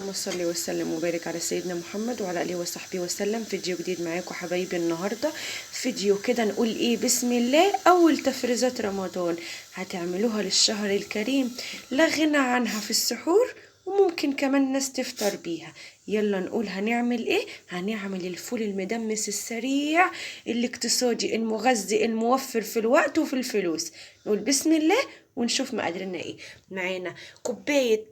اللهم صل وسلم وبارك على سيدنا محمد وعلى اله وصحبه وسلم. فيديو جديد معاكم حبايبي. النهارده فيديو كده نقول ايه، بسم الله. اول تفريزات رمضان هتعملوها للشهر الكريم، لا غنى عنها في السحور، وممكن كمان ناس تفطر بيها. يلا نقول هنعمل ايه. هنعمل الفول المدمس السريع الاقتصادي المغذي الموفر في الوقت وفي الفلوس. نقول بسم الله ونشوف مقاديرنا ايه. معانا كوبايه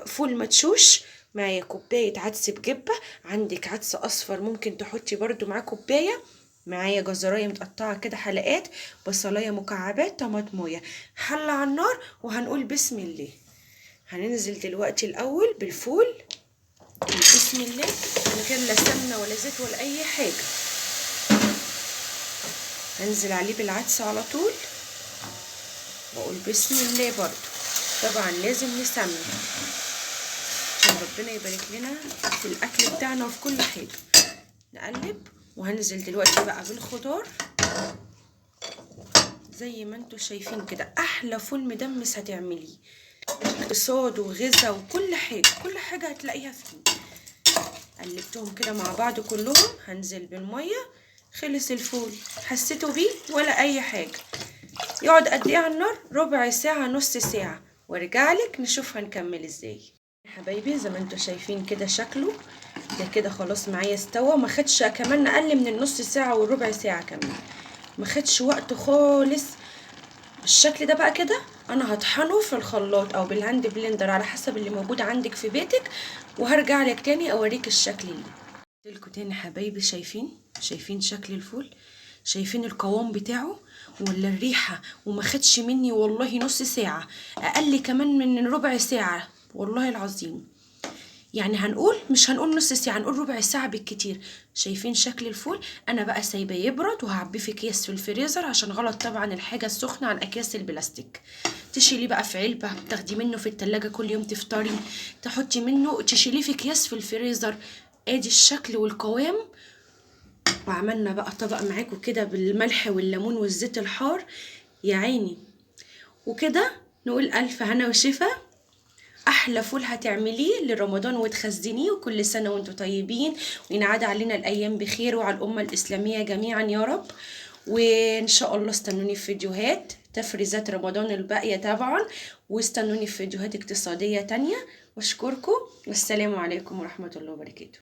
فول مدشوش، معايا كوبايه عدس بجبه، عندك عدس اصفر ممكن تحطي برضو معاه كوبايه، معايا جزرايه متقطعه كده حلقات، بصلايه مكعبات، طماطميه. حله على النار وهنقول بسم الله. هننزل دلوقتي الاول بالفول بسم الله، من غير لا سمنه ولا زيت ولا اي حاجه. هنزل عليه بالعدس على طول واقول بسم الله. برضو طبعا لازم نسمن عشان ربنا يبارك لنا في الاكل بتاعنا وفي كل حاجه. نقلب وهنزل دلوقتي بقى بالخضار زي ما انتوا شايفين كده. احلى فول مدمس هتعمليه، اقتصاد وغذاء وكل حاجه، كل حاجه هتلاقيها فيه. قلبتهم كده مع بعض كلهم. هنزل بالميه. خلص الفول، حسيتوا بيه ولا اي حاجه. يقعد قد ايه على النار؟ ربع ساعه، نص ساعه، وارجعلك نشوف هنكمل ازاي. حبايبي زي ما انتوا شايفين كده شكله ده كده خلاص معايا استوى. ما خدش كمان اقل من النص ساعه والربع ساعه كمان، ما خدش وقت خالص. بالشكل ده بقى كده انا هطحنه في الخلاط او بالهاند بلندر على حسب اللي موجود عندك في بيتك، وهرجع لك تاني اوريك الشكل اللي قلتلكوا تاني. حبايبي شايفين شكل الفول، شايفين القوام بتاعه ولا الريحه؟ وما خدش مني والله نص ساعه، اقل كمان من ربع ساعه والله العظيم. يعني مش هنقول نص ساعه، هنقول ربع ساعه بالكتير. شايفين شكل الفول؟ انا بقى سايباه يبرد وهعبيه في اكياس في الفريزر، عشان غلط طبعا الحاجه السخنه عن اكياس البلاستيك. تشيليه بقى في علبه، تاخدي منه في التلاجة كل يوم تفطري، تحطي منه تشيليه في اكياس في الفريزر. ادي الشكل والقوام. وعملنا بقى طبق معاكم كده بالملح والليمون والزيت الحار يا عيني. وكده نقول الف هنا وشفا. احلى فول هتعمليه لرمضان وتخزنيه، وكل سنه وانتم طيبين، وينعاد علينا الايام بخير وعلى الامه الاسلاميه جميعا يا رب. وان شاء الله استنوني في فيديوهات تفريزات رمضان الباقيه طبعا، واستنوني في فيديوهات اقتصاديه تانية. واشكركم والسلام عليكم ورحمه الله وبركاته.